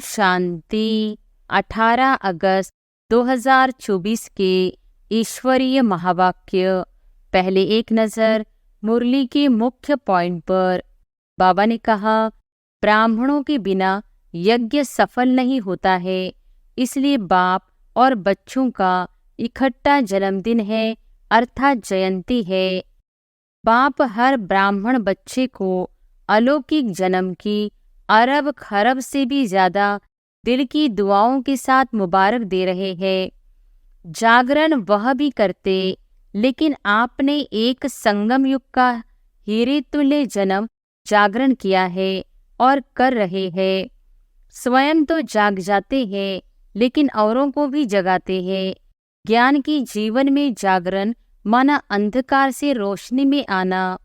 शांति। 18 अगस्त 2024 के ईश्वरीय महावाक्य। पहले एक नज़र मुरली के मुख्य पॉइंट पर। बाबा ने कहा, ब्राह्मणों के बिना यज्ञ सफल नहीं होता है, इसलिए बाप और बच्चों का इकट्ठा जन्मदिन है अर्थात जयंती है। बाप हर ब्राह्मण बच्चे को अलौकिक जन्म की अरब खरब से भी ज्यादा दिल की दुआओं के साथ मुबारक दे रहे हैं। जागरण वह भी करते, लेकिन आपने एक संगम युग का हीरे तुल्य जन्म जागरण किया है और कर रहे हैं। स्वयं तो जाग जाते हैं, लेकिन औरों को भी जगाते हैं। ज्ञान की जीवन में जागरण माना अंधकार से रोशनी में आना।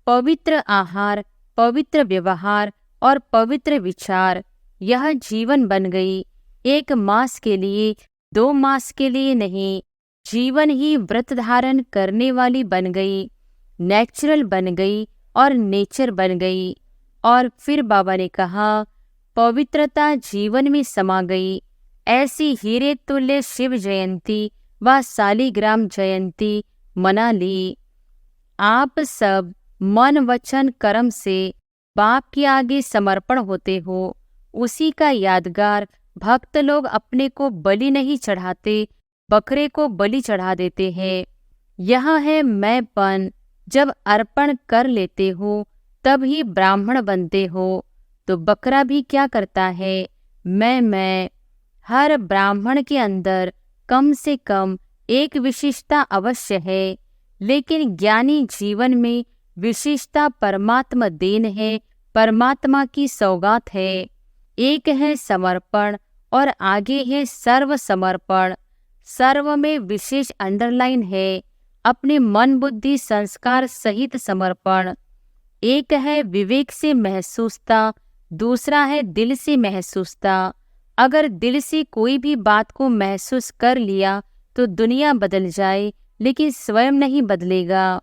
पवित्र आहार, पवित्र व्यवहार और पवित्र विचार, यह जीवन बन गई। 1 मास के लिए, 2 मास के लिए नहीं, जीवन ही व्रत धारण करने वाली बन गई, नेचुरल बन गई और नेचर बन गई। और फिर बाबा ने कहा, पवित्रता जीवन में समा गई। ऐसी हीरे तुल्य शिव जयंती व सालिग्राम जयंती मना ली। आप सब मन वचन कर्म से बाप के आगे समर्पण होते हो। उसी का यादगार भक्त लोग अपने को बलि नहीं चढ़ाते, बकरे को बलि चढ़ा देते हैं। यह है मैंपन। जब अर्पण कर लेते हो तब ही ब्राह्मण बनते हो। तो बकरा भी क्या करता है? मैं। हर ब्राह्मण के अंदर कम से कम एक विशिष्टता अवश्य है, लेकिन ज्ञानी जीवन में विशिष्टता परमात्मा देन है, परमात्मा की सौगात है। एक है समर्पण और आगे है सर्व समर्पण। सर्व में विशेष अंडरलाइन है, अपने मन बुद्धि संस्कार सहित समर्पण। एक है विवेक से महसूसता, दूसरा है दिल से महसूसता। अगर दिल से कोई भी बात को महसूस कर लिया तो दुनिया बदल जाए, लेकिन स्वयं नहीं बदलेगा।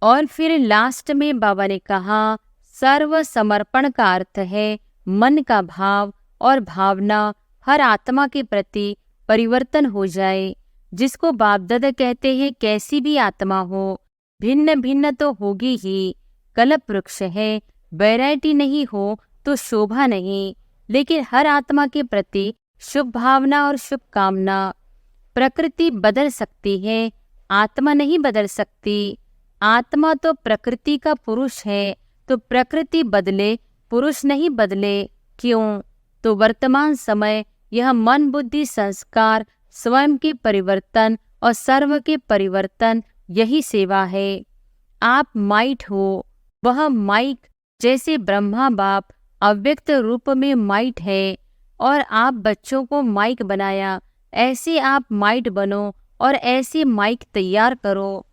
और फिर लास्ट में बाबा ने कहा, सर्व समर्पण का अर्थ है मन का भाव और भावना हर आत्मा के प्रति परिवर्तन हो जाए। जिसको बाप दादा कहते हैं, कैसी भी आत्मा हो, भिन्न भिन्न तो होगी ही। कल्प वृक्ष है, वैरायटी नहीं हो तो शोभा नहीं, लेकिन हर आत्मा के प्रति शुभ भावना और शुभ कामना। प्रकृति बदल सकती है, आत्मा नहीं बदल सकती। आत्मा तो प्रकृति का पुरुष है, तो प्रकृति बदले, पुरुष नहीं बदले। क्यों? तो वर्तमान समय यह मन बुद्धि संस्कार, स्वयं के परिवर्तन और सर्व के परिवर्तन, यही सेवा है। आप माइट हो, वह माइक जैसे ब्रह्मा बाप अव्यक्त रूप में माइट है और आप बच्चों को माइक बनाया, ऐसे आप माइट बनो और ऐसे माइक तैयार करो।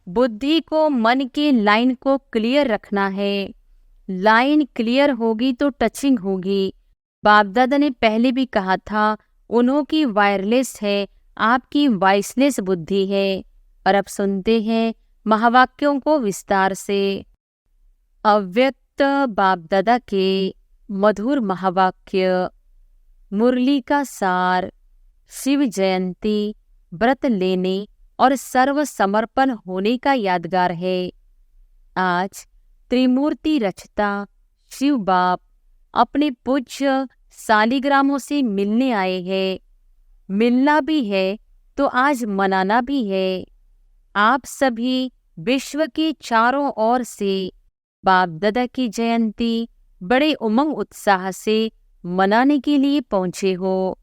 बुद्धि को, मन की लाइन को क्लियर रखना है। लाइन क्लियर होगी तो टचिंग होगी। बाप दादा ने पहले भी कहा था, उन्हों की वायरलेस है, आपकी वॉइसलेस बुद्धि है। और अब सुनते हैं महावाक्यों को विस्तार से। अव्यक्त बाप दादा के मधुर महावाक्य। मुरली का सार। शिव जयंती व्रत लेने और सर्व समर्पण होने का यादगार है। आज त्रिमूर्ति रचता शिव बाप अपने पूज्य सालिग्रामों से मिलने आए हैं। मिलना भी है तो आज मनाना भी है। आप सभी विश्व के चारों ओर से बाप दादा की जयंती बड़े उमंग उत्साह से मनाने के लिए पहुँचे हो।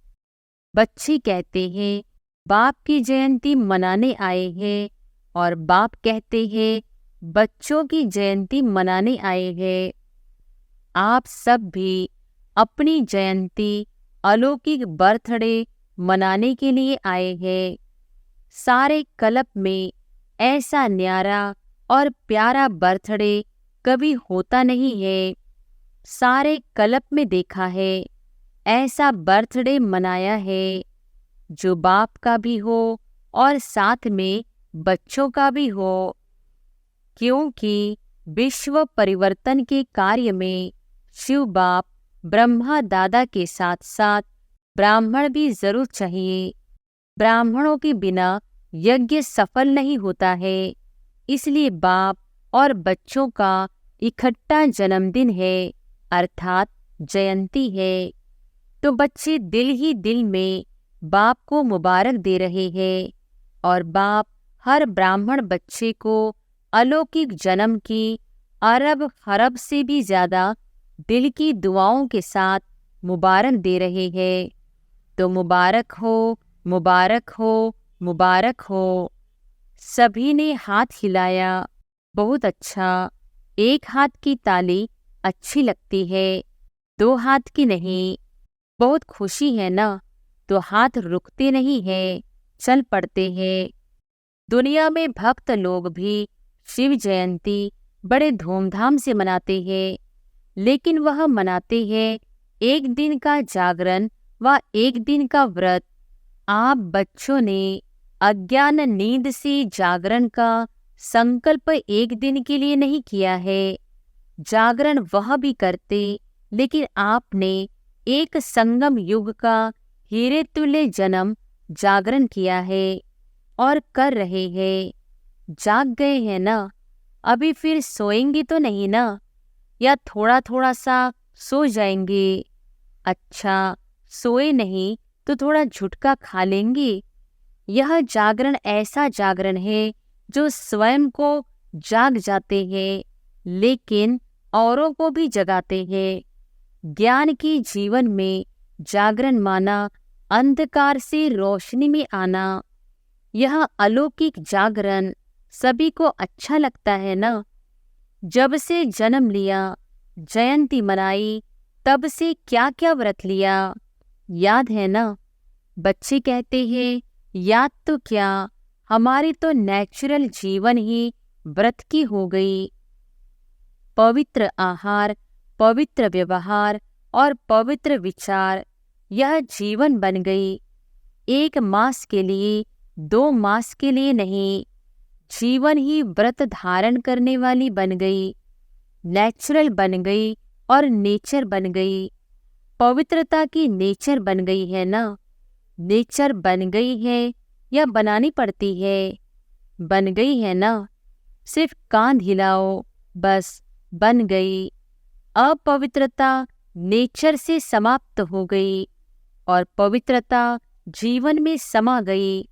बच्चे कहते हैं, बाप की जयंती मनाने आए हैं, और बाप कहते हैं, बच्चों की जयंती मनाने आए हैं। आप सब भी अपनी जयंती, अलौकिक बर्थडे मनाने के लिए आए हैं। सारे कल्प में ऐसा न्यारा और प्यारा बर्थडे कभी होता नहीं है। सारे कल्प में देखा है, ऐसा बर्थडे मनाया है जो बाप का भी हो और साथ में बच्चों का भी हो। क्योंकि विश्व परिवर्तन के कार्य में शिव बाप ब्रह्मा दादा के साथ साथ ब्राह्मण भी जरूर चाहिए। ब्राह्मणों के बिना यज्ञ सफल नहीं होता है। इसलिए बाप और बच्चों का इकट्ठा जन्मदिन है, अर्थात जयंती है। तो बच्चे दिल ही दिल में बाप को मुबारक दे रहे हैं और बाप हर ब्राह्मण बच्चे को अलौकिक जन्म की अरब खरब से भी ज्यादा दिल की दुआओं के साथ मुबारक दे रहे हैं। तो मुबारक हो, मुबारक हो, मुबारक हो। सभी ने हाथ हिलाया। बहुत अच्छा। एक हाथ की ताली अच्छी लगती है, दो हाथ की नहीं। बहुत खुशी है ना, तो हाथ रुकते नहीं हैं, चल पड़ते हैं। दुनिया में भक्त लोग भी शिव जयंती बड़े धूमधाम से मनाते हैं, लेकिन वह मनाते हैं एक दिन का जागरण व एक दिन का व्रत। आप बच्चों ने अज्ञान नींद से जागरण का संकल्प एक दिन के लिए नहीं किया है। जागरण वह भी करते, लेकिन आपने एक संगम युग का हीरे तुल्य जन्म जागरण किया है और कर रहे हैं। जाग गए हैं ना, अभी फिर सोएंगे तो नहीं ना, या थोड़ा थोड़ा सा सो जाएंगे? अच्छा, सोए नहीं तो थोड़ा झुटका खा लेंगे। यह जागरण ऐसा जागरण है जो स्वयं को जाग जाते हैं, लेकिन औरों को भी जगाते हैं। ज्ञान की जीवन में जागरण माना अंधकार से रोशनी में आना। यह अलौकिक जागरण सभी को अच्छा लगता है ना। जब से जन्म लिया, जयंती मनाई, तब से क्या क्या व्रत लिया, याद है ना? बच्चे कहते हैं याद तो क्या, हमारी तो नेचुरल जीवन ही व्रत की हो गई। पवित्र आहार, पवित्र व्यवहार और पवित्र विचार, यह जीवन बन गई। 1 मास के लिए, 2 मास के लिए नहीं, जीवन ही व्रत धारण करने वाली बन गई। नेचुरल बन गई और नेचर बन गई। पवित्रता की नेचर बन गई है ना। नेचर बन गई है या बनानी पड़ती है? बन गई है ना। सिर्फ कान हिलाओ, बस बन गई। अपवित्रता नेचर से समाप्त हो गई और पवित्रता जीवन में समा गई।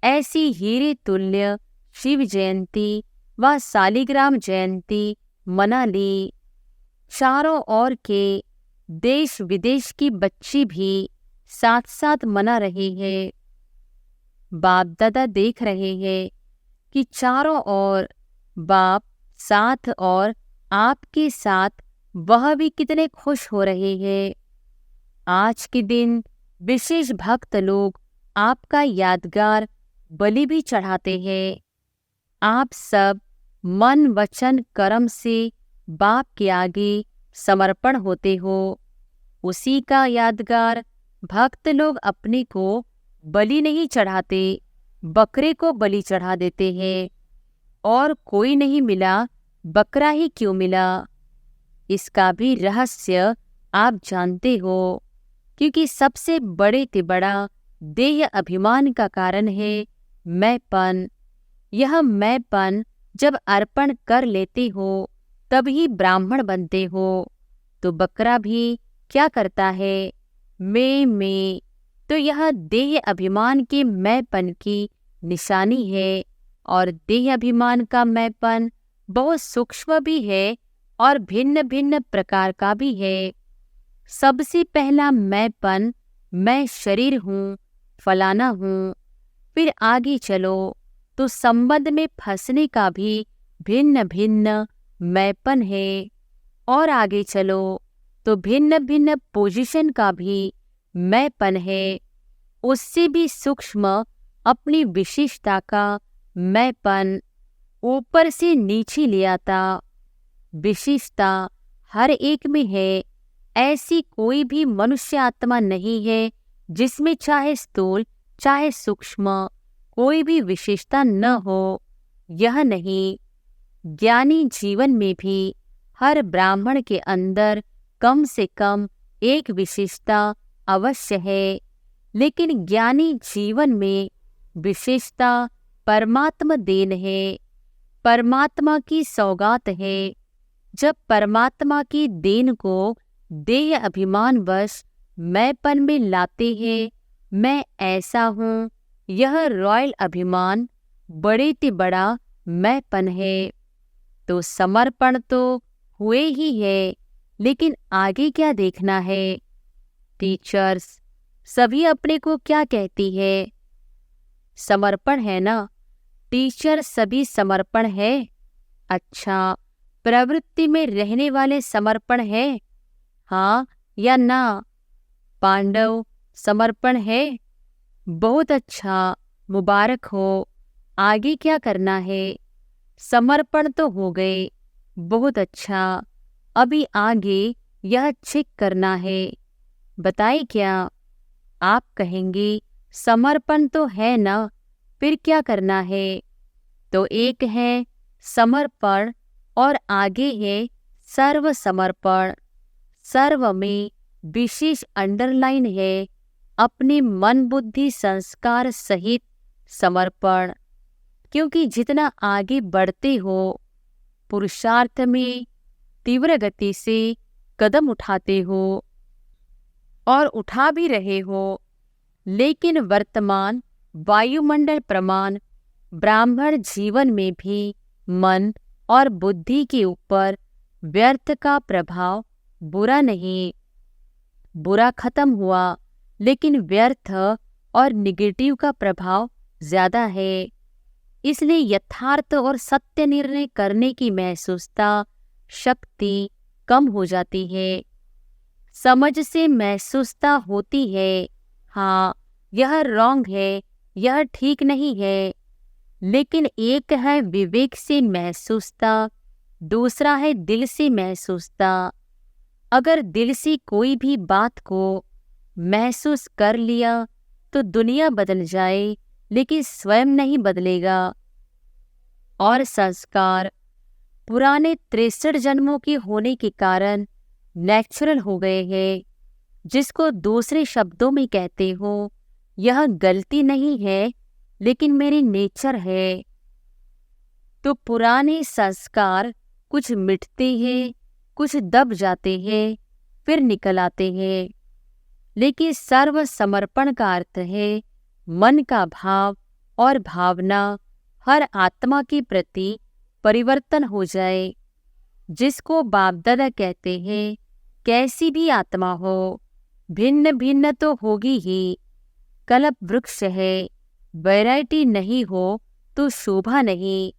ऐसी हीरे तुल्य शिव जयंती व शालिग्राम जयंती मना ली। चारों ओर के देश विदेश की बच्ची भी साथ साथ मना रहे हैं। बाप दादा देख रहे हैं कि चारों ओर बाप साथ और आपके साथ वह भी कितने खुश हो रहे हैं। आज के दिन विशेष भक्त लोग आपका यादगार बलि भी चढ़ाते हैं। आप सब मन वचन कर्म से बाप के आगे समर्पण होते हो। उसी का यादगार भक्त लोग अपने को बलि नहीं चढ़ाते, बकरे को बलि चढ़ा देते हैं। और कोई नहीं मिला, बकरा ही क्यों मिला? इसका भी रहस्य आप जानते हो, क्योंकि सबसे बड़े से बड़ा देह अभिमान का कारण है मैंपन। यह मैंपन जब अर्पण कर लेते हो तभी ब्राह्मण बनते हो। तो बकरा भी क्या करता है? मैं। तो यह देह अभिमान के मैंपन की निशानी है। और देह अभिमान का मैंपन बहुत सूक्ष्म भी है और भिन्न भिन्न प्रकार का भी है। सबसे पहला मैंपन मैं शरीर हूँ, फलाना हूँ। फिर आगे चलो तो संबंध में फंसने का भी भिन्न भिन्न मैंपन है। और आगे चलो तो भिन्न भिन्न पोजीशन का भी मैंपन है। उससे भी सूक्ष्म अपनी विशेषता का मैंपन ऊपर से नीचे ले आता। विशेषता हर एक में है। ऐसी कोई भी मनुष्य आत्मा नहीं है जिसमें चाहे स्थूल चाहे सूक्ष्म कोई भी विशेषता न हो। यह नहीं, ज्ञानी जीवन में भी हर ब्राह्मण के अंदर कम से कम एक विशेषता अवश्य है, लेकिन ज्ञानी जीवन में विशेषता परमात्मा देन है, परमात्मा की सौगात है। जब परमात्मा की देन को देह अभिमानवश मैंपन में लाते हैं, मैं ऐसा हूँ, यह रॉयल अभिमान बड़े ते बड़ा मैंपन है, तो समर्पण तो हुए ही है, लेकिन आगे क्या देखना है। टीचर्स सभी अपने को क्या कहती है? समर्पण है ना? टीचर सभी समर्पण है। अच्छा, प्रवृत्ति में रहने वाले समर्पण है, हाँ या ना? पांडव समर्पण है। बहुत अच्छा, मुबारक हो। आगे क्या करना है? समर्पण तो हो गए, बहुत अच्छा। अभी आगे यह चेक करना है। बताइए क्या? आप कहेंगे समर्पण तो है ना, फिर क्या करना है? तो एक है समर्पण और आगे है सर्व समर्पण। सर्व में विशेष अंडरलाइन है अपने मन बुद्धि संस्कार सहित समर्पण, क्योंकि जितना आगे बढ़ते हो पुरुषार्थ में तीव्र गति से कदम उठाते हो और उठा भी रहे हो, लेकिन वर्तमान वायुमंडल प्रमाण ब्राह्मण जीवन में भी मन और बुद्धि के ऊपर व्यर्थ का प्रभाव बुरा नहीं। बुरा खत्म हुआ, लेकिन व्यर्थ और निगेटिव का प्रभाव ज्यादा है। इसलिए यथार्थ और सत्य निर्णय करने की महसूसता शक्ति कम हो जाती है। समझ से महसूसता होती है, हाँ यह रॉन्ग है, यह ठीक नहीं है, लेकिन एक है विवेक से महसूसता, दूसरा है दिल से महसूसता। अगर दिल से कोई भी बात को महसूस कर लिया तो दुनिया बदल जाए, लेकिन स्वयं नहीं बदलेगा। और संस्कार पुराने 63 जन्मों के होने के कारण नेचुरल हो गए हैं, जिसको दूसरे शब्दों में कहते हो यह गलती नहीं है, लेकिन मेरी नेचर है। तो पुराने संस्कार कुछ मिटते हैं, कुछ दब जाते हैं, फिर निकल आते हैं, लेकिन सर्व समर्पण का अर्थ है मन का भाव और भावना हर आत्मा के प्रति परिवर्तन हो जाए। जिसको बाप दादा कहते हैं, कैसी भी आत्मा हो, भिन्न भिन्न तो होगी ही। कल्प वृक्ष है, वैरायटी नहीं हो तो शोभा नहीं,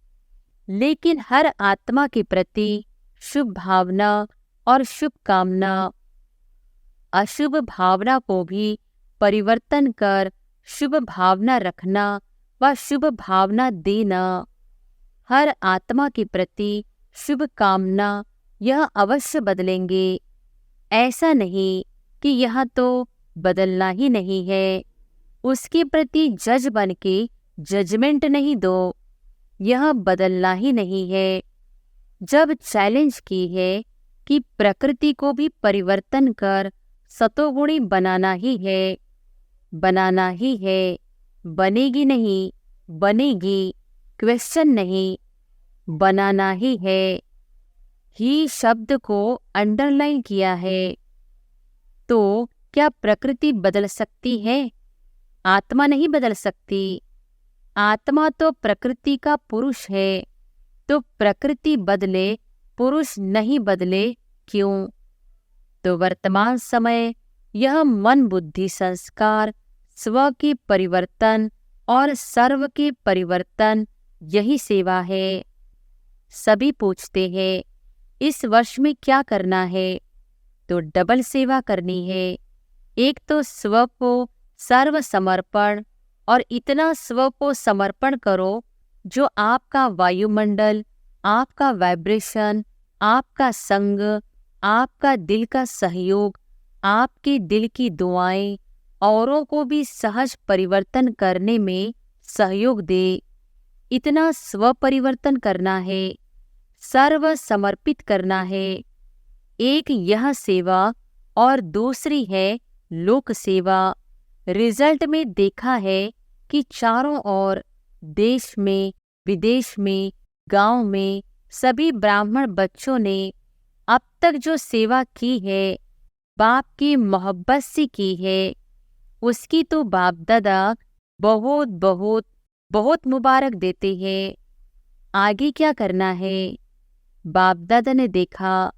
लेकिन हर आत्मा के प्रति शुभ भावना और शुभ कामना। अशुभ भावना को भी परिवर्तन कर शुभ भावना रखना व शुभ भावना देना। हर आत्मा के प्रति शुभ कामना यह अवश्य बदलेंगे। ऐसा नहीं कि यह तो बदलना ही नहीं है, उसके प्रति जज बन के जजमेंट नहीं दो, यह बदलना ही नहीं है। जब चैलेंज की है कि प्रकृति को भी परिवर्तन कर सतोगुणी बनाना ही है, बनाना ही है, बनेगी नहीं, बनेगी, क्वेश्चन नहीं, बनाना ही है। ही शब्द को अंडरलाइन किया है। तो क्या प्रकृति बदल सकती है? आत्मा नहीं बदल सकती। आत्मा तो प्रकृति का पुरुष है, तो प्रकृति बदले, पुरुष नहीं बदले, क्यों? तो वर्तमान समय यह मन बुद्धि संस्कार स्व के परिवर्तन और सर्व के परिवर्तन, यही सेवा है। सभी पूछते हैं इस वर्ष में क्या करना है? तो डबल सेवा करनी है। एक तो स्व को सर्व समर्पण, और इतना स्व को समर्पण करो जो आपका वायुमंडल, आपका वाइब्रेशन, आपका संग, आपका दिल का सहयोग, आपके दिल की दुआएं औरों को भी सहज परिवर्तन करने में सहयोग दे। इतना स्व परिवर्तन करना है, सर्व समर्पित करना है। एक यह सेवा और दूसरी है लोक सेवा। रिजल्ट में देखा है कि चारों ओर देश में, विदेश में, गांव में सभी ब्राह्मण बच्चों ने अब तक जो सेवा की है, बाप की मोहब्बत से की है, उसकी तो बाप दादा बहुत बहुत बहुत मुबारक देते हैं। आगे क्या करना है? बाप दादा ने देखा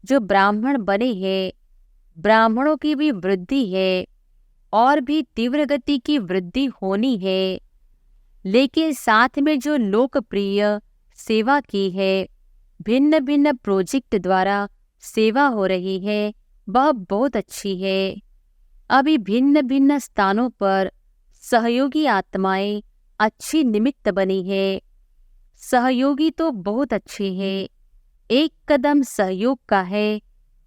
जो ब्राह्मण बने हैं, ब्राह्मणों की भी वृद्धि है और भी तीव्र गति की वृद्धि होनी है, लेकिन साथ में जो लोकप्रिय सेवा की है, भिन्न भिन्न प्रोजेक्ट द्वारा सेवा हो रही है, वह बहुत अच्छी है। अभी भिन्न भिन्न स्थानों पर सहयोगी आत्माएं अच्छी निमित्त बनी है। सहयोगी तो बहुत अच्छे हैं। एक कदम सहयोग का है,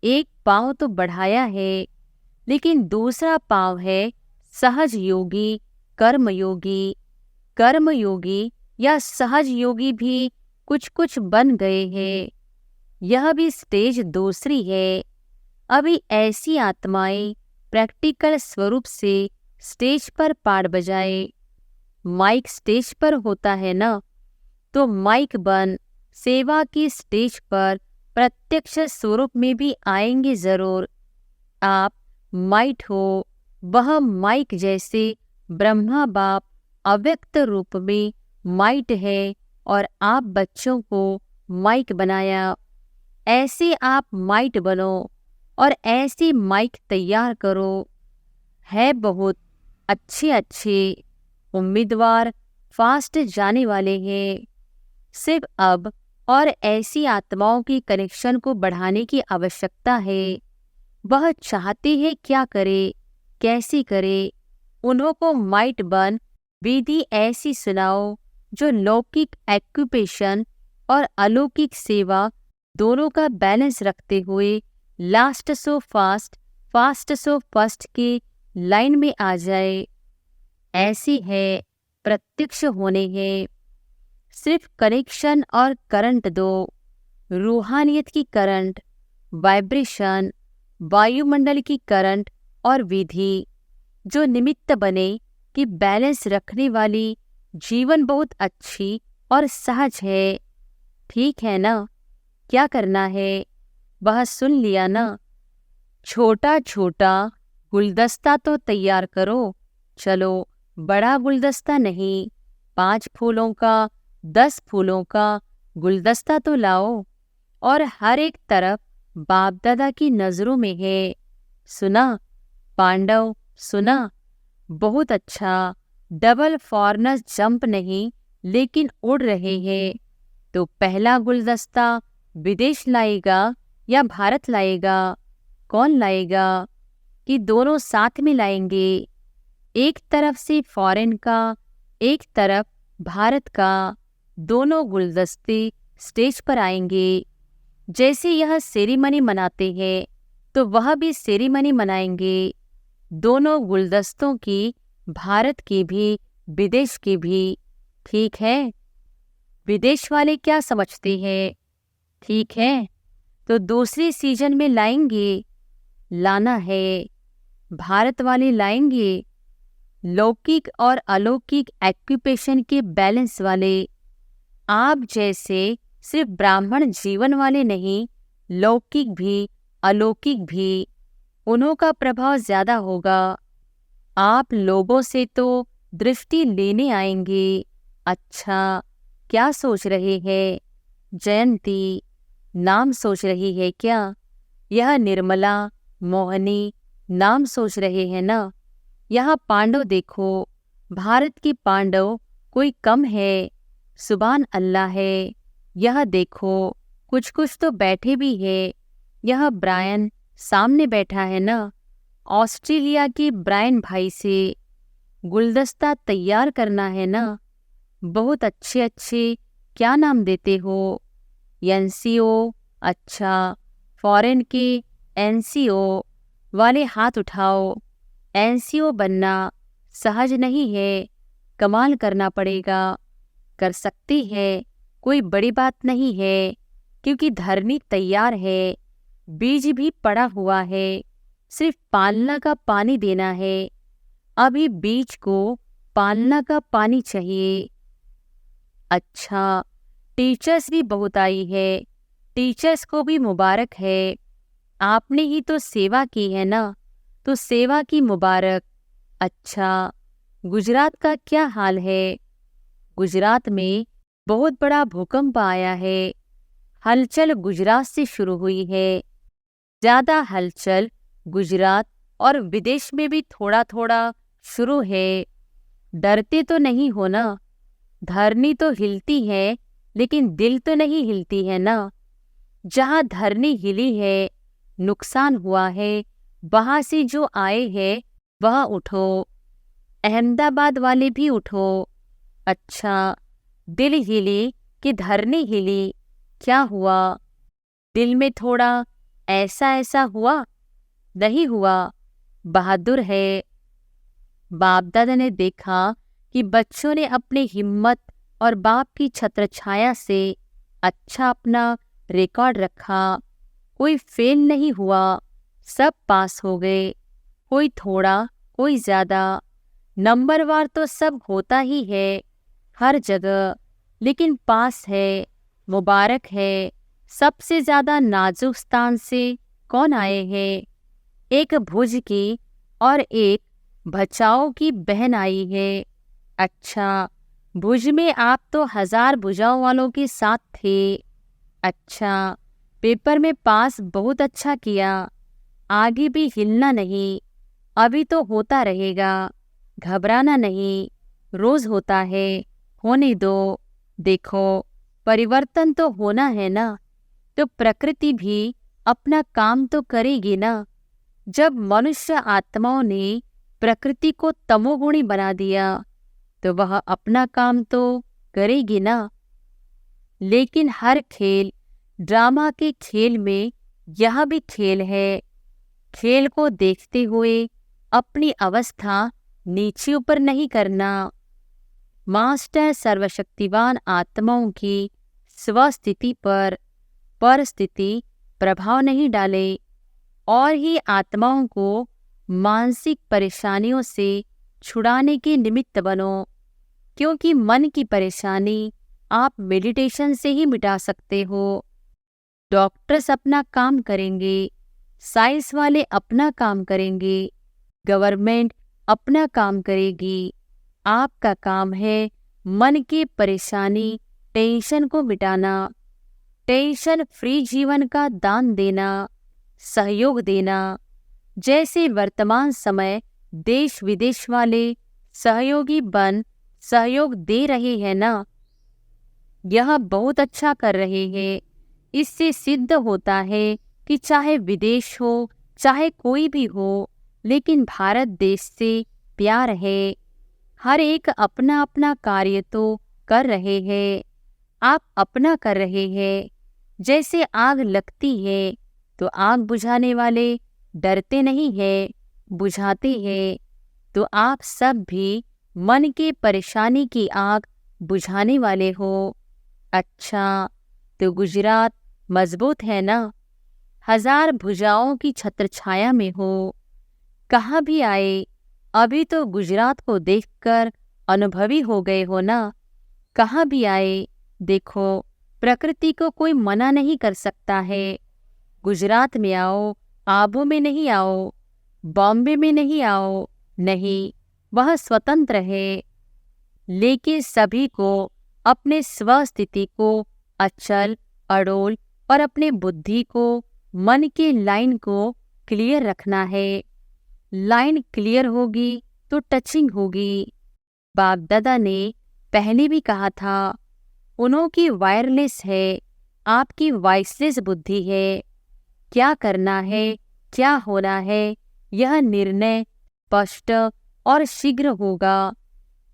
एक पांव तो बढ़ाया है, लेकिन दूसरा पांव है सहज योगी, कर्मयोगी। कर्मयोगी या सहज योगी भी कुछ कुछ बन गए हैं। यह भी स्टेज दूसरी है। अभी ऐसी आत्माएं प्रैक्टिकल स्वरूप से स्टेज पर पाठ बजाए। माइक स्टेज पर होता है ना, तो माइक बन सेवा की स्टेज पर प्रत्यक्ष स्वरूप में भी आएंगे जरूर। आप माइट हो, वह माइक जैसे ब्रह्मा बाप अव्यक्त रूप में माइट है और आप बच्चों को माइक बनाया। ऐसे आप माइट बनो और ऐसी माइक तैयार करो। है बहुत अच्छे अच्छे उम्मीदवार फास्ट जाने वाले हैं। सिर्फ अब और ऐसी आत्माओं की कनेक्शन को बढ़ाने की आवश्यकता है। वह चाहते हैं क्या करे, कैसे करे, उन्हों को माइट बन विधि ऐसी सुनाओ जो लौकिक एक्यूपेशन और अलौकिक सेवा दोनों का बैलेंस रखते हुए last so fast, fast so first की लाइन में आ जाए। ऐसी है, प्रत्यक्ष होने हैं। सिर्फ कनेक्शन और करंट दो, रूहानियत की करंट, वाइब्रेशन, वायुमंडल की करंट और विधि जो निमित्त बने कि बैलेंस रखने वाली जीवन बहुत अच्छी और सहज है। ठीक है ना? क्या करना है वह सुन लिया ना। छोटा छोटा गुलदस्ता तो तैयार करो। चलो, बड़ा गुलदस्ता नहीं, 5 फूलों का, 10 फूलों का गुलदस्ता तो लाओ और हर एक तरफ बाप दादा की नजरों में है। सुना पांडव, सुना? बहुत अच्छा। डबल फॉरनस जंप नहीं, लेकिन उड़ रहे हैं। तो पहला गुलदस्ता विदेश लाएगा या भारत लाएगा? कौन लाएगा? कि दोनों साथ में लाएंगे? एक तरफ से फॉरेन का, एक तरफ भारत का, दोनों गुलदस्ते स्टेज पर आएंगे। जैसे यह सेरेमनी मनाते हैं तो वह भी सेरेमनी मनाएंगे। दोनों गुलदस्तों की, भारत की भी, विदेश की भी। ठीक है? विदेश वाले क्या समझते हैं? ठीक है, तो दूसरी सीजन में लाएंगे, लाना है। भारत वाले लाएंगे लौकिक और अलौकिक एक्यूपेशन के बैलेंस वाले। आप जैसे सिर्फ ब्राह्मण जीवन वाले नहीं, लौकिक भी, अलौकिक भी, उन्हों का प्रभाव ज्यादा होगा। आप लोगों से तो दृष्टि लेने आएंगे। अच्छा, क्या सोच रहे हैं? जयंती नाम सोच रही है क्या? यह निर्मला, मोहनी नाम सोच रहे हैं ना? यहाँ पांडव देखो, भारत की पांडव कोई कम है? सुभान अल्लाह है। यह देखो, कुछ कुछ तो बैठे भी है। यह ब्रायन सामने बैठा है ना? ऑस्ट्रेलिया के ब्रायन भाई से गुलदस्ता तैयार करना है ना? बहुत अच्छे अच्छे क्या नाम देते हो? एनसीओ। अच्छा, फॉरेन के एनसीओ वाले हाथ उठाओ। एनसीओ बनना सहज नहीं है, कमाल करना पड़ेगा। कर सकती है, कोई बड़ी बात नहीं है, क्योंकि धरनी तैयार है, बीज भी पड़ा हुआ है। सिर्फ पालना का पानी देना है। अभी बीज को पालना का पानी चाहिए। अच्छा, टीचर्स भी बहुत आई है। टीचर्स को भी मुबारक है। आपने ही तो सेवा की है ना, तो सेवा की मुबारक। अच्छा, गुजरात का क्या हाल है? गुजरात में बहुत बड़ा भूकंप आया है। हलचल गुजरात से शुरू हुई है। ज्यादा हलचल गुजरात और विदेश में भी थोड़ा थोड़ा शुरू है। डरते तो नहीं हो ना? धरनी तो हिलती है, लेकिन दिल तो नहीं हिलती है ना। जहाँ धरनी हिली है, नुकसान हुआ है, वहां से जो आए हैं वह उठो। अहमदाबाद वाले भी उठो। अच्छा, दिल हिली कि धरनी हिली? क्या हुआ? दिल में थोड़ा ऐसा ऐसा हुआ? नहीं हुआ। बहादुर है। बाप दादा ने देखा कि बच्चों ने अपनी हिम्मत और बाप की छत्रछाया से अच्छा अपना रिकॉर्ड रखा। कोई फेल नहीं हुआ, सब पास हो गए। कोई थोड़ा, कोई ज्यादा। नंबरवार तो सब होता ही है हर जगह, लेकिन पास है, मुबारक है। सबसे ज्यादा नाजुक स्थान से कौन आए हैं? एक भुज की और एक भचाओ की बहन आई है। अच्छा, भुज में आप तो 1000 भुजाओं वालों के साथ थे। अच्छा, पेपर में पास बहुत अच्छा किया। आगे भी हिलना नहीं, अभी तो होता रहेगा। घबराना नहीं, रोज होता है, होने दो। देखो, परिवर्तन तो होना है ना, तो प्रकृति भी अपना काम तो करेगी ना। जब मनुष्य आत्माओं ने प्रकृति को तमोगुणी बना दिया, तो वह अपना काम तो करेगी ना। लेकिन हर खेल, ड्रामा के खेल में यह भी खेल है। खेल को देखते हुए अपनी अवस्था नीचे ऊपर नहीं करना। मास्टर सर्वशक्तिवान आत्माओं की स्वस्थिति पर परिस्थिति प्रभाव नहीं डाले और ही आत्माओं को मानसिक परेशानियों से छुड़ाने के निमित्त बनो, क्योंकि मन की परेशानी आप मेडिटेशन से ही मिटा सकते हो। डॉक्टर्स अपना काम करेंगे, साइंस वाले अपना काम करेंगे, गवर्नमेंट अपना काम करेगी। आपका काम है मन की परेशानी, टेंशन को मिटाना। टेंशन फ्री जीवन का दान देना, सहयोग देना। जैसे वर्तमान समय देश विदेश वाले सहयोगी बन सहयोग दे रहे हैं ना, यह बहुत अच्छा कर रहे हैं। इससे सिद्ध होता है कि चाहे विदेश हो, चाहे कोई भी हो, लेकिन भारत देश से प्यार है। हर एक अपना अपना कार्य तो कर रहे हैं। आप अपना कर रहे हैं। जैसे आग लगती है तो आग बुझाने वाले डरते नहीं हैं, बुझाते हैं। तो आप सब भी मन की परेशानी की आग बुझाने वाले हो। अच्छा, तो गुजरात मजबूत है ना? 1000 भुजाओं की छत्रछाया में हो। कहाँ भी आए, अभी तो गुजरात को देखकर अनुभवी हो गए हो ना। कहाँ भी आए, देखो, प्रकृति को कोई मना नहीं कर सकता है। गुजरात में आओ, आबू में नहीं आओ, बॉम्बे में नहीं आओ, नहीं, वह स्वतंत्र है। लेकिन सभी को अपने स्वस्थिति को अचल, अड़ोल और अपने बुद्धि को, मन की लाइन को क्लियर रखना है। लाइन क्लियर होगी तो टचिंग होगी। बाप दादा ने पहले भी कहा था, उनकी वायरलेस है, आपकी वॉइसलेस बुद्धि है। क्या करना है, क्या होना है, यह निर्णय स्पष्ट और शीघ्र होगा।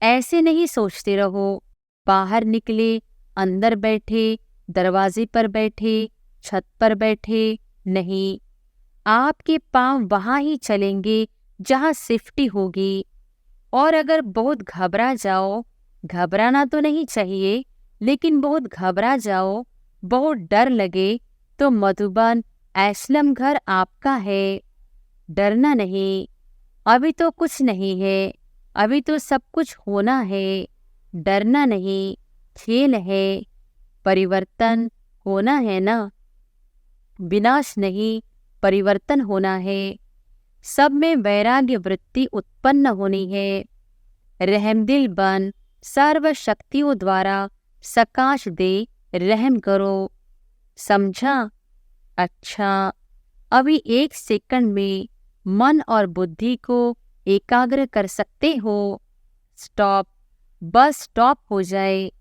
ऐसे नहीं सोचते रहो, बाहर निकले, अंदर बैठे, दरवाजे पर बैठे, छत पर बैठे, नहीं। आपके पांव वहां ही चलेंगे जहां सेफ्टी होगी। और अगर बहुत घबरा जाओ, घबराना तो नहीं चाहिए, लेकिन बहुत घबरा जाओ, बहुत डर लगे, तो मधुबन एस्लम घर आपका है। डरना नहीं, अभी तो कुछ नहीं है, अभी तो सब कुछ होना है। डरना नहीं, खेल है, परिवर्तन होना है ना। विनाश नहीं, परिवर्तन होना है। सब में वैराग्य वृत्ति उत्पन्न होनी है। रहमदिल बन सर्व शक्तियों द्वारा सकाश दे रहम करो। समझा? अच्छा, अभी 1 सेकंड में मन और बुद्धि को एकाग्र कर सकते हो। स्टॉप, बस स्टॉप हो जाए।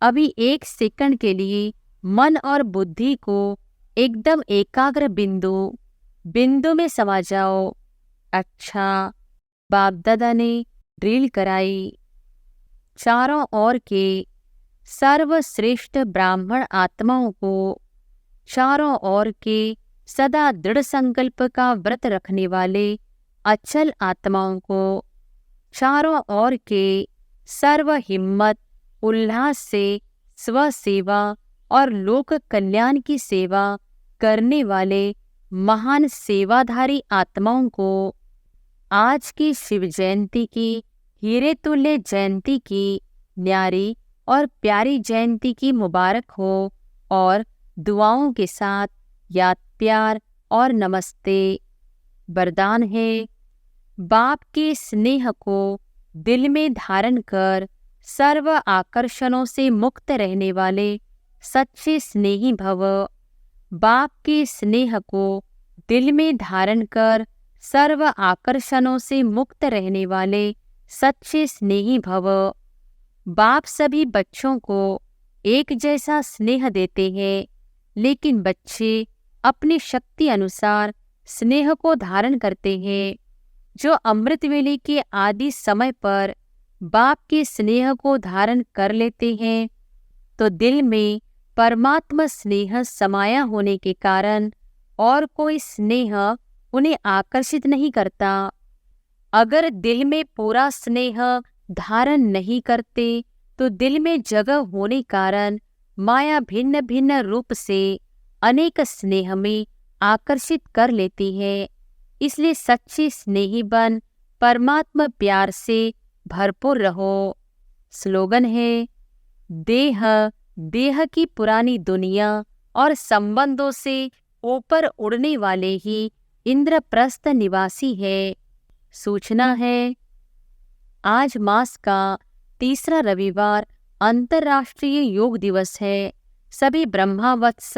अभी 1 सेकंड के लिए मन और बुद्धि को एकदम एकाग्र बिंदु में समा जाओ। अच्छा, बाप दादा ने ड्रिल कराई। चारों ओर के सर्वश्रेष्ठ ब्राह्मण आत्माओं को, चारों ओर के सदा दृढ़ संकल्प का व्रत रखने वाले अचल आत्माओं को, चारों ओर के सर्व हिम्मत उल्लास से स्वसेवा और लोक कल्याण की सेवा करने वाले महान सेवाधारी आत्माओं को आज की शिव जयंती की हीरे तुल्य जयंती की न्यारी और प्यारी जयंती की मुबारक हो। और दुआओं के साथ याद प्यार और नमस्ते। वरदान है, बाप के स्नेह को दिल में धारण कर सर्व आकर्षणों से मुक्त रहने वाले सच्चे स्नेही भव। बाप के स्नेह को दिल में धारण कर सर्व आकर्षणों से मुक्त रहने वाले सच्चे स्नेही भव। बाप सभी बच्चों को एक जैसा स्नेह देते हैं, लेकिन बच्चे अपनी शक्ति अनुसार स्नेह को धारण करते हैं। जो अमृत वेले के आदि समय पर बाप के स्नेह को धारण कर लेते हैं, तो दिल में परमात्मा स्नेह समाया होने के कारण और कोई स्नेह उन्हें आकर्षित नहीं करता। अगर दिल में पूरा स्नेह धारण नहीं करते, तो दिल में जगह होने कारण माया भिन्न भिन्न रूप से अनेक स्नेह में आकर्षित कर लेती है। इसलिए सच्चे स्नेही बन परमात्मा प्यार से भरपूर रहो। स्लोगन है, देह की पुरानी दुनिया और संबंधों से ऊपर उड़ने वाले ही इंद्रप्रस्थ निवासी है। सूचना है, आज मास का तीसरा रविवार अंतर्राष्ट्रीय योग दिवस है। सभी ब्रह्मावत्स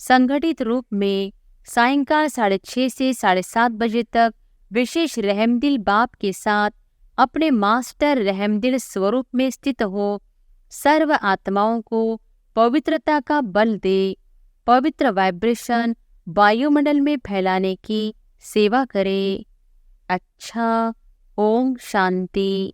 संगठित रूप में सायंकाल 6:30 से 7:30 बजे तक विशेष रहमदिल बाप के साथ अपने मास्टर रहमदिल स्वरूप में स्थित हो सर्व आत्माओं को पवित्रता का बल दे, पवित्र वाइब्रेशन वायुमंडल में फैलाने की सेवा करे। अच्छा, ओम शांति।